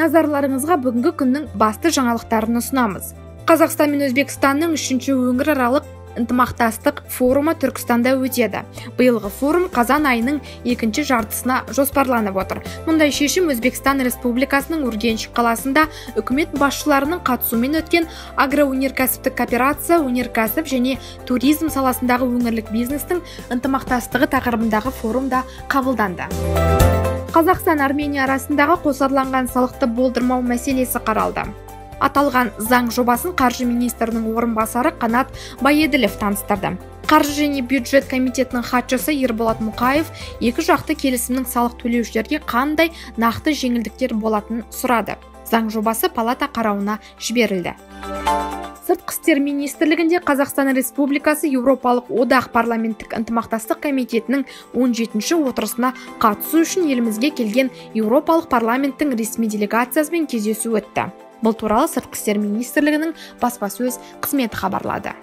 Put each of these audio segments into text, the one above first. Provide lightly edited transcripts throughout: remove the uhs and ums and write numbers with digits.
Назарларыңызға бүгінгі күннің басты жаңалықтарын ұсынамыз. Қазақстан мен Өзбекстанның 3-ші өңіраралық ынтымақтастық форумы Түркістанда өтеді. Биылғы форум қазан айының 2-ші жартысына жоспарланып отыр. Мұндай шешім Өзбекстан Республикасының Ургенч қаласында үкімет басшыларының қатысуымен өткен агроөнеркәсіптік кооперация, өнеркәсіп және туризм саласындағы өңірлік бизнестің ынтымақтастығы тақырыбындағы форумда қабылданды. Қазақстан Армения арасындағы қосарланған салықты болдырмау мәселесі қаралды. Аталған заң жобасын қаржы министрінің орынбасары Қанат Байеділов таныстырды. Қаржы және бюджет комитетінің хатшысы Ерболат Мұқаев екі жақты келісімнің салық төлеушілерге қандай нақты жеңілдіктер болатынын сұрады. Заң жобасы палата қарауына жіберілді. Сыртқы істер министрлігінде Қазақстан Республикасы Еуропалық одақ парламенттік ынтымақтастық комитетінің 17-ші отырысына қатысу үшін елімізге келген Еуропалық парламенттің ресми делегациясымен кездесу өтті. Бұл туралы Сыртқы істер министрлігінің баспасөз қызметі хабарлады.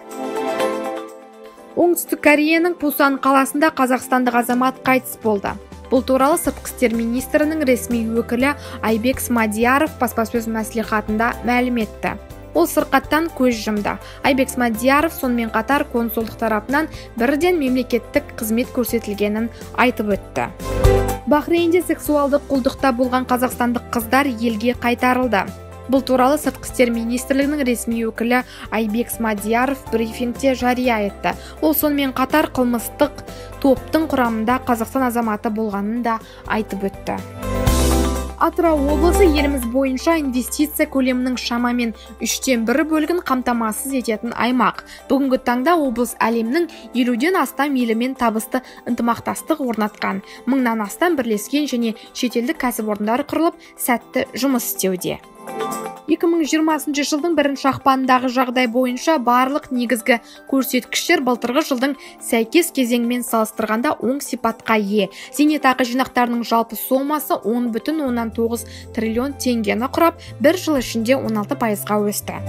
Оңтүстік Кореяның Пусан қаласында қазақстандық азамат қайтыс болды. Бұл туралы Сыртқы істер министрінің ресми өкілі Айбек Смадияров баспасөз мәслихатында мәлім етті. Ол сырқаттан көз жұмды. Айбек Смадияров сонымен қатар консулдық тарапынан бірден мемлекеттік қызмет көрсетілгенін айтып өтті. Бахрейнде сексуалдық құлдықта болған қазақстандық қыздар елге қайтарылды. Бұл туралы Сыртқы істер министрлігінің ресми өкілі Айбек Смадияров брифингте жария етті. Ол сонымен қатар қылмыстық топтың құрамында Қазақстан азаматы болғанын да айтып өтті. Атырау облысы еліміз бойынша инвестиция көлемінің шамамен 1/3 бөлігін қамтамасыз ететін аймақ. Бүгінгі таңда облыс әлемнің 50-ден астам елімен табысты ынтымақтастық орнатқан. 1000-нан астам бірлескен және шетелдік кәсіпорындар құрылып, сәтті жұмыс істеуде. 2020 жылдың 1 ақпанындағы жағдай бойынша барлық негізгі көрсеткіштер былтырғы жылдың сәйкес кезеңімен салыстырғанда оң сипатқа ие. Зейнетақы жинақтарының жалпы сомасы 10,9 триллион теңгені құрап, бір жыл ішінде 16%-ға өсті.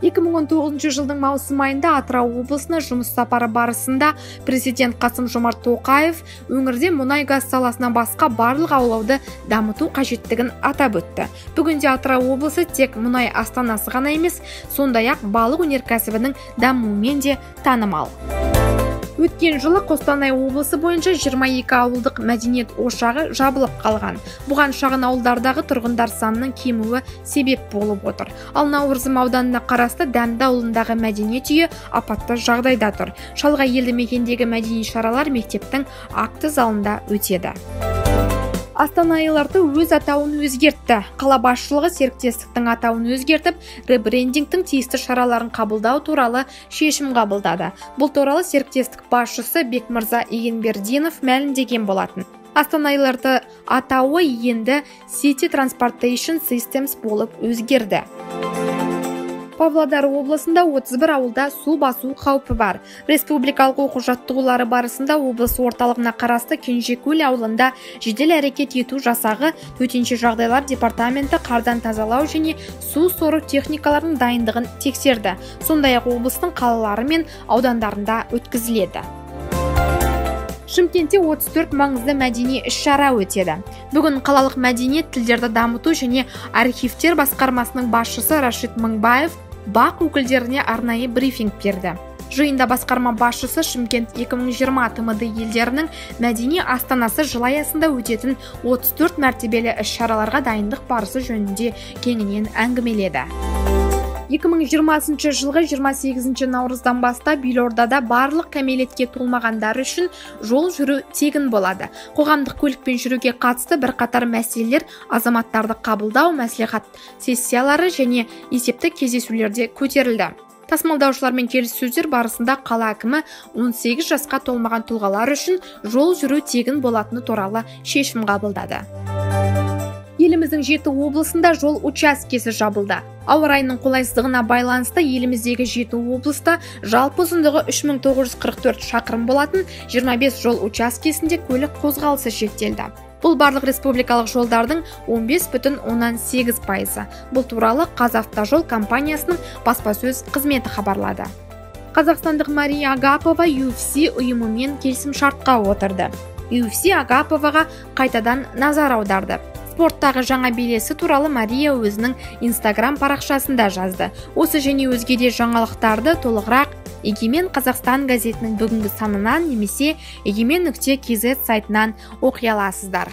2019 жылдың маусым айында Атырау облысына жұмыс сапары барысында президент Қасым-Жомарт Тоқаев өңірде мұнай-газ саласынан басқа барлық аулауды дамыту қажеттігін атап өтті. Бүгінде Атырау облысы тек мұнай астанасы ғана емес, сондай-ақ балық өнеркәсібінің дамуымен де танымал. Өткен жылы Қостанай облысы бойынша 22 ауылдық мәдениет ошағы жабылып қалған. Бұған шағын ауылдардағы тұрғындар санының кемуі себеп болып отыр. Ал Наурызым ауданына қарасты Дәмді ауылындағы мәдениет үйі апатты жағдайда тұр. Шалғай елді мекендегі мәдени шаралар мектептің акті залында өтеді. Астана айларты өз атауын өзгертті. Қала басшылығы серіктестіктің атауын өзгертіп, ребрендингтің тиісті шараларын қабылдау туралы шешім қабылдады. Бұл туралы серіктестік басшысы Бекмырза Егенбердинов мәлімдеген болатын. Астана айларты атауы енді City Transportation Systems болып өзгерді. Павлодар облысында 31 ауылда су басу қаупі бар. Республикалық оқу-жаттығулары барысында облыс орталығына қарасты Кенжекөл ауылында жедел әрекет ету жасағы төтенше жағдайлар департаменті қардан тазалау және су сору техникаларының дайындығын тексерді. Сондай-ақ облыстың қалалары мен аудандарында өткізіледі. Шымкентте 34 маңызды мәдени іс-шара өтеді. Бүгін қалалық мәдениет тілдерді дамыту және архивтер басқармасының басшысы Рашид Мыңбаев бақ өкілдеріне арнайы брифинг берді. Жиында басқарма басшысы Шымкент 2020 ТМД елдерінің мәдени астанасы жыл аясында өтетін 34 мәртебелі іс-шараларға дайындық барысы жөнінде кеңінен әңгімеледі. 2020 жылғы 28 наурыздан бастап елордада барлық кәмелетке толмағандар үшін жол жүру тегін болады. Қоғамдық көлікпен жүруге қатысты бірқатар мәселелер азаматтарды қабылдау, мәслихат сессиялары және есептік кездесулерде көтерілді. Тасымалдаушылармен келіссөздер барысында қала әкімі 18 жасқа толмаған тұлғалар үшін жол жүру тегін болатыны туралы шешім қабылдады. Еліміздің 7 облысында жол учаскесі жабылды. Ауа райының қолайсыздығына байланысты еліміздегі 7 облыста жалпы ұзындығы 3944 шақырым болатын 25 жол учаскесінде көлік қозғалысы шектелді. Бұл барлық республикалық жолдардың 15,8%. Бұл туралы Қазавтожол компаниясының баспасөз қызметі хабарлады. Қазақстандық Мария Агапова UFC ұйымымен келісімшартқа отырды. UFC Агаповаға қайтадан назар аударды. спорттағы жаңа белесі туралы Мария өзінің Instagram парақшасында жазды. Осы және өзге де жаңалықтарды толығырақ Егемен Қазақстан газетінің бүгінгі санынан немесе egemen.kz сайтынан оқи аласыздар.